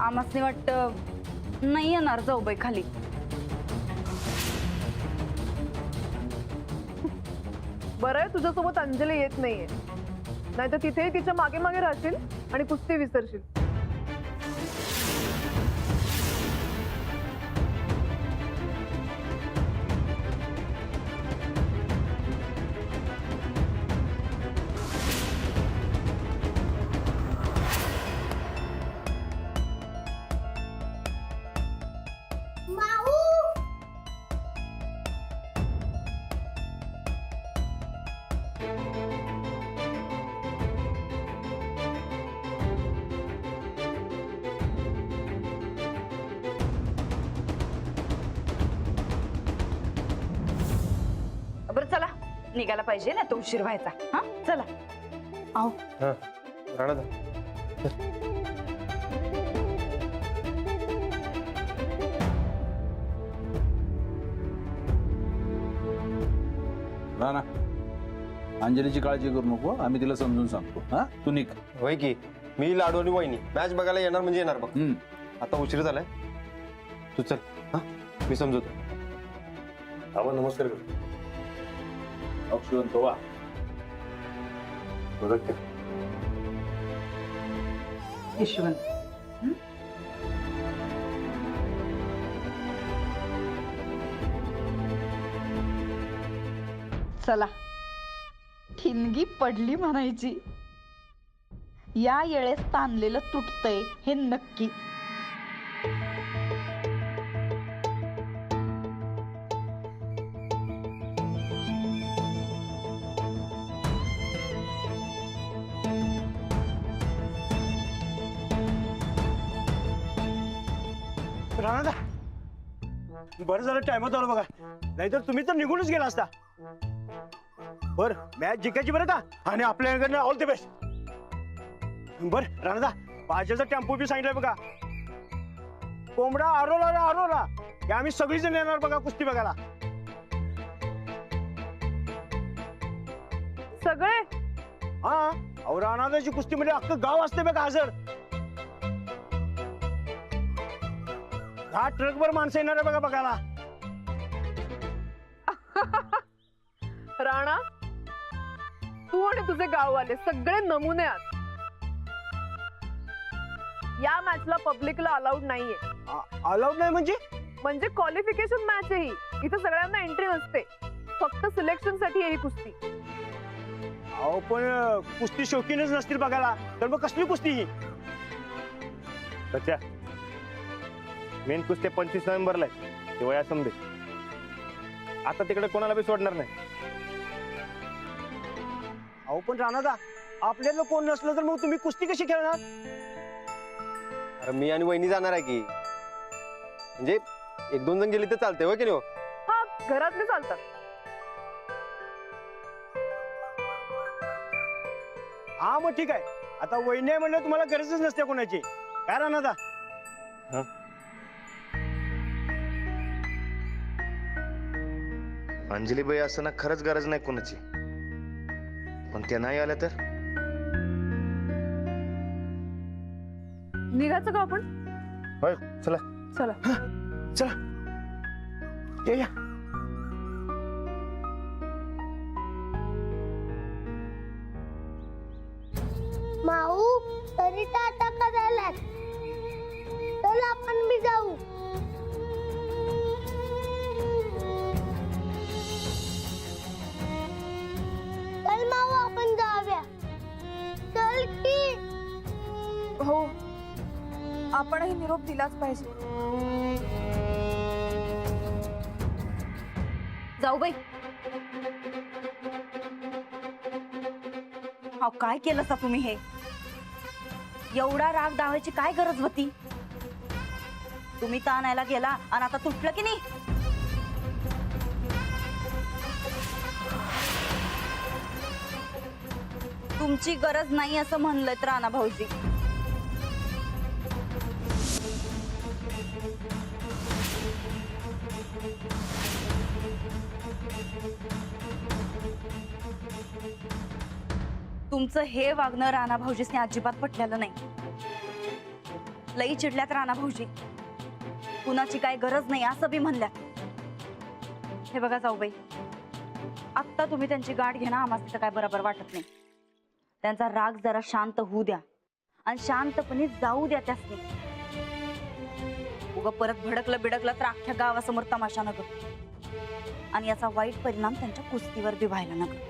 आम्हासनी वाटतं नाही येणार जाऊबाई खाली. बरं आहे तुझ्यासोबत अंजली येत नाहीये, नाहीतर तिथेही तिच्या मागे मागे राहशील आणि कुस्ती विसरशील. बरं चला निघायला पाहिजे ना, तो उशीर व्हायचा. हा चला. आओ हा राणा दा. राणा, अंजलीची काळजी करू नको, आम्ही तिला समजून सांगतो. हा तू निघ. होय की मी लाडू आणि वहिनी मॅच बघायला येणार म्हणजे येणार बघ. आता उशीर झालाय, तू चल. हा मी समजवतो. आबा नमस्कार कर. अक्षुवंत वा. बघ यशवंत. चला ठिणगी पडली म्हणायची. या येळेस ताणलेलं तुटतंय हे नक्की. राणा बरं झालं टाइमात आलो बघा, नाहीतर तुम्ही तर निघूनच गेला असता. बर मॅच जिंकायची बरं का, आणि आपल्याकडनं ऑल द बेस्ट. बर राणा भाज्याचा टेम्पो बी सांगितलंय बघा. कोंबडा आरोला आरोला हे आम्ही सगळीजण येणार बघा कुस्ती बघायला. सगळे हा अहो राणाची कुस्ती म्हणजे अख्खं गाव असते बघा हजर. 10 ट्रकभर माणसं येणार आहे बघा बघायला. राणा, तू आणि तुझे गाववाले सगळे नमुने आहात. या मॅचला पब्लिकला अलाउड नाहीये. अलाउड नाही म्हणजे? म्हणजे क्वालिफिकेशन मॅच आहे ही. इथे सगळ्यांना एंट्री नसते, फक्त सिलेक्शन साठी आहे ही कुस्ती. अहो पण कुस्ती शौकीनच नसतील बघायला, तर मग कसली कुस्ती ही? मेन कुस्ती 25 नोव्हेंबरला आहे, तेव्हा समजे. आता तिकडे कोणाला बी सोडणार नाही. अहो पण राणा आपल्याला कोण नसलं तर मग तुम्ही कुस्ती कशी खेळणार? अरे मी आणि वहिनी जाणार आहे की, म्हणजे 1-2 जण गेली तर चालते होय की नाही? हा घरातले चालतात. हा मग ठीक आहे. आता वहिनी आहे म्हणलं तुम्हाला गरजच नसते कोणाची. काय राणा अंजलीबाई असं ना खरंच गरज नाही कोणाची, पण त्या नाही आल्या तर निघायचं का आपण? होय चला. चला. चला या. माऊ तरी टाटा करायला, चल आपण बी जाऊ. चल माऊ आपण जाऊया. चल की. हो, आपणही निरोप दिलाच पाहिजे. जाऊबाई. अहो काय केलं सा तुम्ही हे? एवढा राग दावायची काय गरज होती? तुम्ही तर आणायला गेला आणि आता तुटलं की नाही? तुमची गरज नाही असं म्हणलं तर राणा भाऊजी. तुमचं हे वागणं राणा भाऊजीसने अजिबात पटलेलं नाही. लई चिडल्यात राणा भाऊजी, कुणाची काय गरज नाही असं बी म्हणल्यात. हे बघा जाऊबाई, आत्ता तुम्ही त्यांची गाठ घेणं आम्हाला तिथं काय बरोबर वाटत नाही. त्यांचा राग जरा शांत होऊ द्या आणि शांतपणे जाऊ द्या त्यासनी. उगा परत भडकलं बिडकलं तर अख्ख्या गावासमोर तमाशा नको आणि याचा वाईट परिणाम त्यांच्या कुस्तीवर बी व्हायला नको.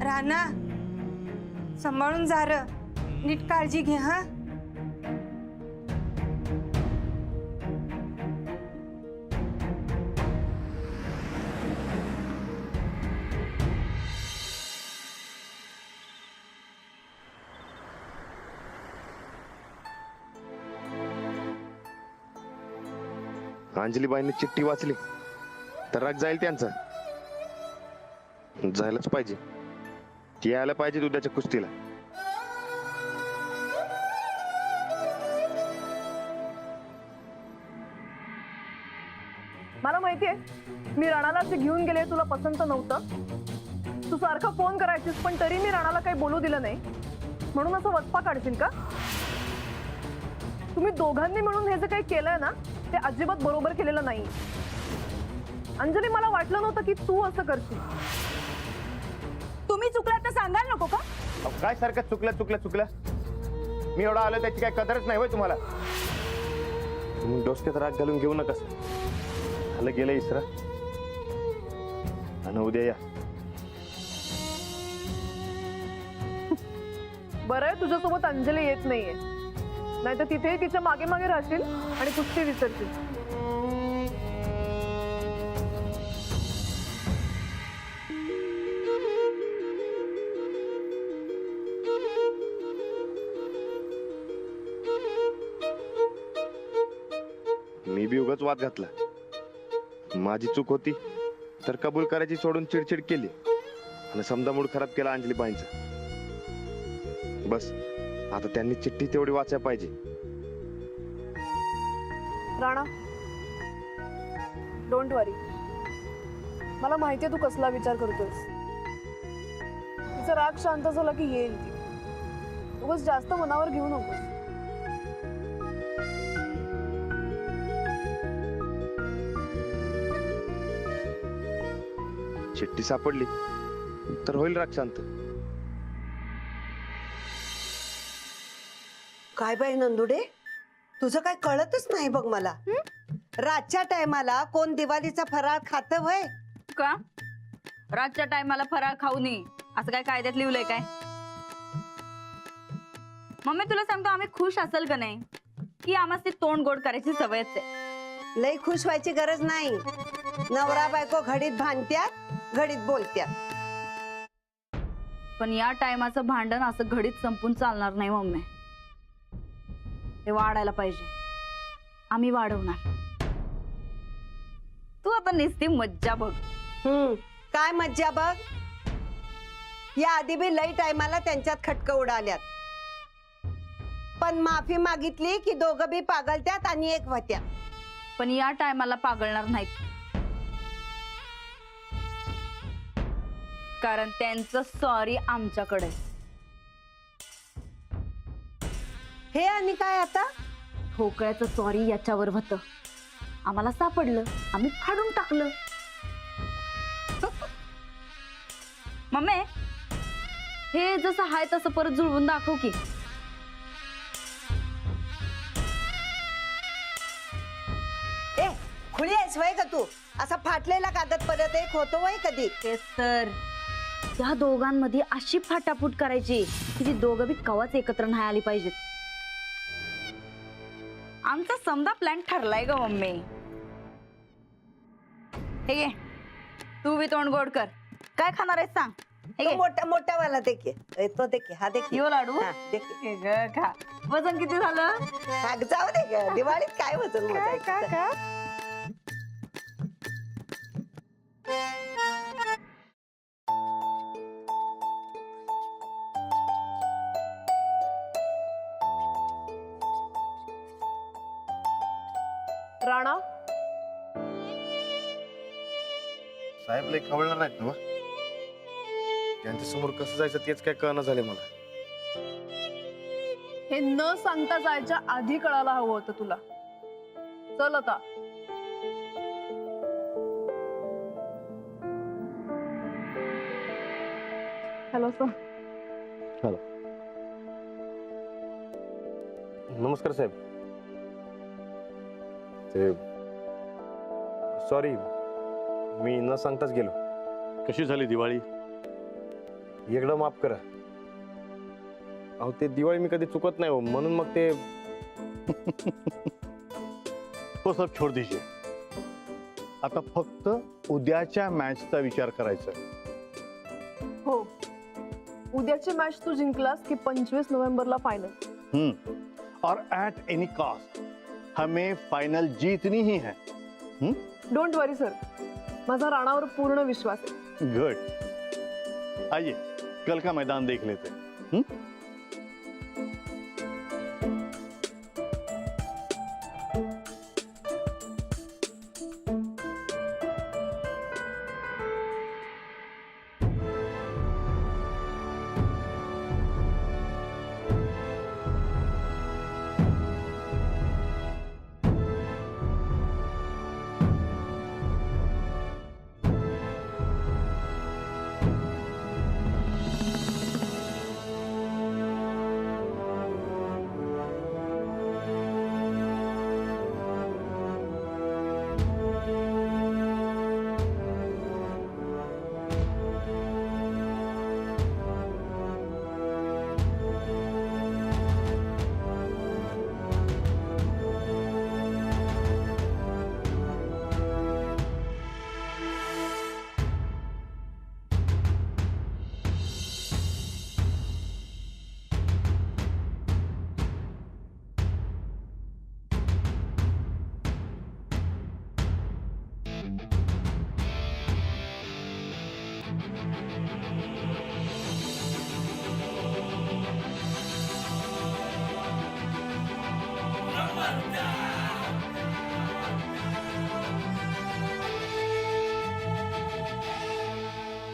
राणा, सांभाळून जा र, नीट काळजी घे हा. अंजलीबाईंनी चिठ्ठी वाचली तर राग जाईल त्यांचा. जायलाच पाहिजे, ती यायला पाहिजे उद्याच्या कुस्तीला. मला माहितीये मी राणाला जे घेऊन गेले तुला पसंत नव्हतं. तू सारखा फोन करायचीस पण तरी मी राणाला काही बोलू दिलं नाही म्हणून असं वचपा काढशील का? तुम्ही दोघांनी मिळून हे जे काही केलंय ना ते अजिबात बरोबर केलेलं नाही. अंजली, मला वाटलं नव्हतं की तू असं करशील. तुम्ही चुकलात तर सांगायला नको का? काय सारखं चुकलं मी एवढा आलो त्याची काय कदरच नाही होय तुम्हाला. तुम्ही डोसक्यात राग घालून घेऊ नका. झालं गेलं इसरा आणि उद्या या. बरं आहे तुझ्यासोबत अंजली येत नाहीये, नाहीतर तिथेही तिच्या मागे मागे राहशील आणि कुस्ती विसरशील. मी बी उगाच वाद घातला. माझी चूक होती तर कबूल करायची सोडून चिडचिड केली आणि समजा मूड खराब केला अंजलीबाईंचा. बस आता त्यांनी चिठ्ठी तेवढी वाचायला पाहिजे. राणा, डोंट वरी. मला माहितीये तू कसला विचार करतोयस. तिचा राग शांत झाला की येईल ती. उगाच जास्त मनावर घेऊ नकोस. चिठ्ठी सापडली तर होईल राग शांत. काय बाई नंदुडे, तुझं काय कळतच नाही बघ मला. रातच्या टायमाला कोण दिवाळीचा फराळ खात वय का? रातच्या टायमाला फराळ खाऊ नये असं काय कायद्यात लिहिलंय काय? मम्मी तुला सांगतो, आम्ही खुश असेल का नाही की आम्हाला ती तोंड गोड करायची सवयच आहे. लई खुश व्हायची गरज नाही. नवरा बायको घडीत भांडत्यात, घडीत बोलत्यात. पण या टायमाचं भांडण असं घडीत संपून चालणार नाही मम्मी. ते वाढायला पाहिजे. आम्ही वाढवणार. तू आता नुसती मज्जा बघ. काय मज्जा बघ. या आधी बी लई टायमाला त्यांच्यात खटकं उडाल्यात, पण माफी मागितली की दोघं बी पागलत्यात आणि एक होत्या. पण या टायमाला पागळणार नाहीत, कारण त्यांचं सॉरी आमच्याकडे. हे आणि काय आता? ठोकळ्याचं सॉरी याच्यावर होतं. आम्हाला सापडलं, आम्ही फाडून टाकलं. मम्मी, हे जसं हाय तसं परत जुळवून दाखव की. ए खुली आहेस वय का तू? असा फाटलेला कागद परत एक होतो वय कधी? तेच तर. त्या दोघांमध्ये अशी फाटाफूट करायची की ती दोघं बी कवाच एकत्र नाही आली पाहिजेत. आमचा समजा प्लॅन ठरलाय ग मम्मी. हे घे तू बी तोंड गोड कर. काय खाणार आहेस सांग. हे तो घे मोठा मोठा वाला देखे तो देखे हा देखे यो लाडू. हा, देखे हे ग खा. वजन किती झालं. हा, जाऊ दे ग दिवाळीत काय वजन मोजायचं. राणा साहेब लय खवळणार नाहीत ना त्यांच्या समोर कसं जायचं तेच काय कळना झाले मला. हे न सांगता जायच्या आधी कळायला हवं होतं तुला. चल आता. Hello sir. नमस्कार साहेब. ते सॉरी मी न सांगताच गेलो. कशी झाली दिवाळी. एकदा माफ करा. अहो ते दिवाळी मी कधी चुकत नाही हो म्हणून मग ते तो सब छोड़ दीजिए. आता फक्त उद्याच्या मॅचचा विचार करायचा. हो, उद्याची मॅच तू जिंकलास की 25 नोव्हेंबरला फायनल. और एट एनी कॉस्ट हमें फाइनल जीतनी ही है. डोंट वरी सर, माझा राणावर पूर्ण विश्वास आहे. गुड. आइए कल का मैदान देख लेते हैं.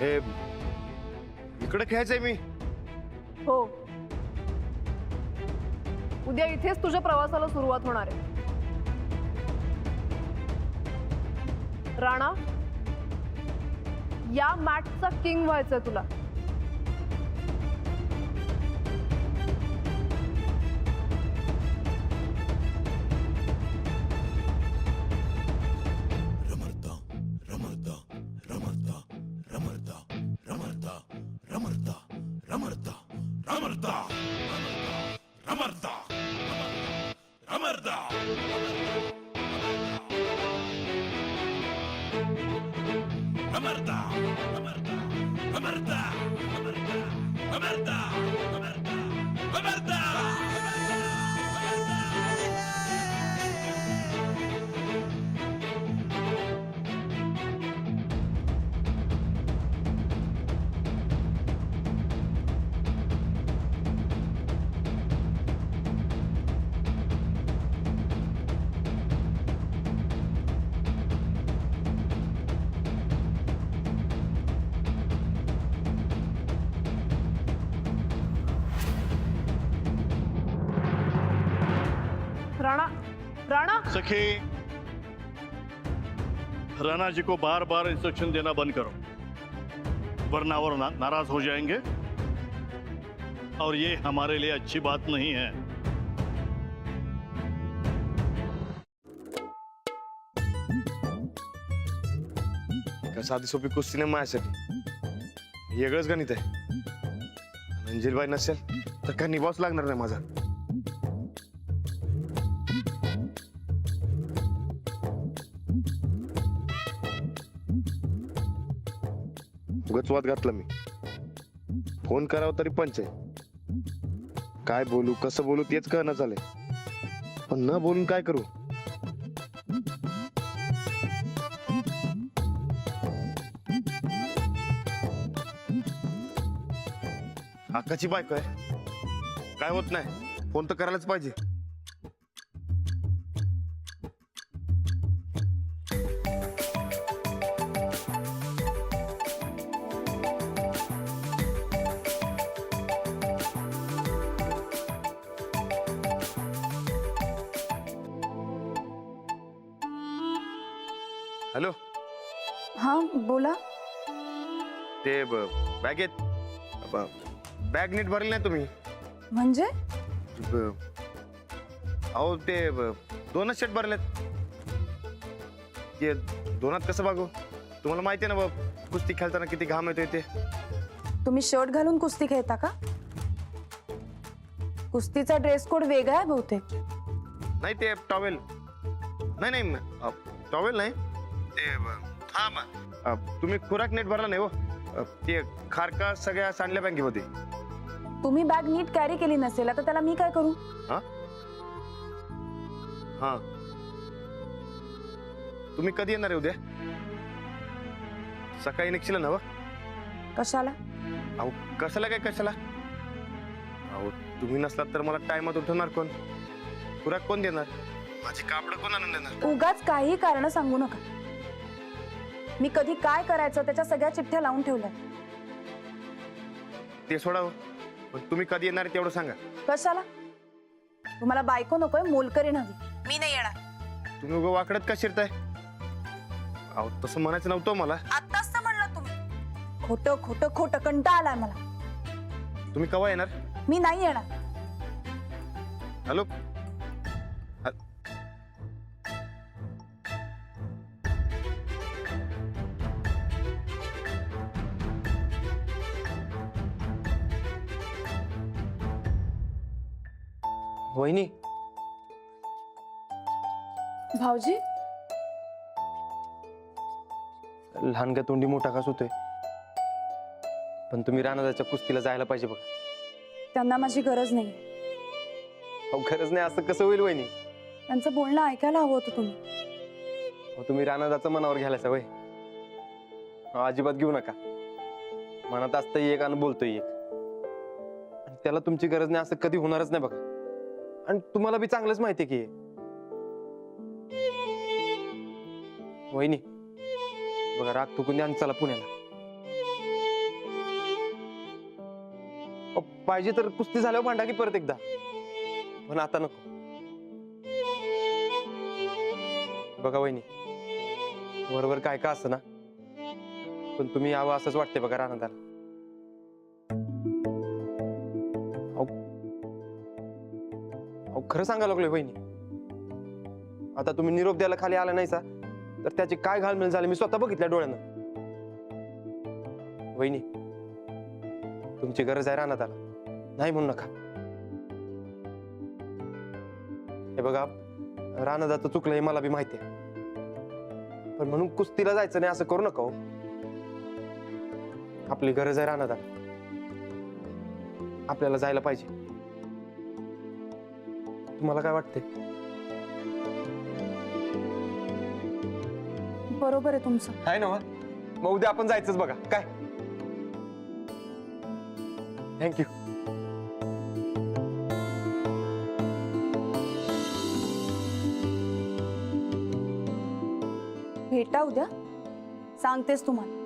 हे इकडे खेळायचंय मी. हो, उद्या इथेच तुझ्या प्रवासाला सुरुवात होणार आहे. राणा, या मॅचचा किंग व्हायचंय तुला. राणा, राणा, सखी, राणा जी को बार बार इंस्ट्रक्शन देना बंद करो, वरना वो नाराज हो जाएंगे और ये हमारे लिए अच्छी बात नहीं है. का साधी सोपी कुस्ती नाही माझ्यासाठी. वेगळंच गणित आहे. अंजलीबाई नसेल तर काय निभावच लागणार नाही माझा. उगाच वाद घातला मी. फोन करावं तरी पंच आहे. काय बोलू कसं बोलू तेच कळणं झालंय. पण न बोलून काय करू. हक्काची बायको आहे, काय होत नाही, फोन तर करायलाच पाहिजे. हॅलो, हा बोला. ते बॅगेत बॅग नीट भरली नाही तुम्ही. म्हणजे अहो ते दोनच शर्ट भरलेत. ते दोनात कसं बघू, तुम्हाला माहिती आहे ना बाब, कुस्ती खेळताना किती घाम येतोय ते. तुम्ही शर्ट घालून कुस्ती खेळता का? कुस्तीचा ड्रेस कोड वेगळा आहे बहुतेक. नाही ते टॉवेल नाही टॉवेल नाही ते हा तुम्ही खुराक नीट भरला नाही हो. ते खारका सगळ्या सांडल्या बँकेमध्ये. तुम्ही बॅग नीट कॅरी केली नसेल आता त्याला मी काय करू? हा तुम्ही कधी येणार आहे उद्या? सकाळी निघशील ना? कशाला? अहो कशाला काय कशाला? अहो तुम्ही नसलात तर मला टायमात उठवणार कोण? खुराक कोण देणार? माझी कापड कोण आणून देणार? उगाच काही कारण सांगू नका. मी कधी काय करायचं त्याच्या सगळ्या चिठ्ठ्या लावून ठेवल्या. ते सोडावं, पण तुम्ही कधी येणार आहे तेवढं सांगा. कशाला? तुम्हाला बायको नकोय, मोलकरीण हवी. मी नाही येणार. तुम्ही उगा वाकडत का शिरताय? अहो तसं म्हणायचं नव्हतं मला. आत्ताच तर म्हणलं तुम्ही. खोटं खोटं खोटं कंटाळा आलाय मला. तुम्ही केव्हा येणार? मी नाही येणार. हॅलो, वहिनी, भाऊजी लहान का तोंडी मोठा कास होतोय, पण तुम्ही रानाच्या कुस्तीला जायला पाहिजे बघा. त्यांना माझी गरज नाही. अहो गरज नाही असं कसं होईल वहिनी? त्यांचं बोलणं ऐकायला हवं होतं तुम्ही. अहो तुम्ही रानाचं मनावर घ्यायला सवय. अजिबात घेऊ नका. मनात असतं एक आणि बोलतोय एक, आणि त्याला तुमची गरज नाही असं कधी होणारच नाही बघा. आणि तुम्हाला बी चांगलंच माहितीये की वहिनी बघा, राग थुकून द्या आणि चला पुण्याला. पाहिजे तर कुस्ती झाल्यावर भांडा की परत एकदा, पण आता नको. बघा वहिनी, बरोबर काय का असं ना, पण तुम्ही यावं असंच वाटते बघा रानादाला. खरं सांगायला लागलोय वहिनी. आता तुम्ही निरोप द्यायला खाली आला नाही सा तर त्याची काय घालमेल झाली मी स्वतः बघितल्या डोळ्यानं. वहिनी तुमची गरज आहे रानादाला, नाही म्हणू नका. हे बघा, रानादाचं चुकलं हे मला बी माहिती आहे, पण म्हणून कुस्तीला जायचं नाही असं करू नका हो. आपली गरज आहे रानादाला, आपल्याला जायला पाहिजे. तुम्हाला काय वाटते? बरोबर आहे तुमचं. आहे ना? मग उद्या आपण जायचंच बघा. काय? थँक्यू. भेटा उद्या, सांगतेस तुम्हाला.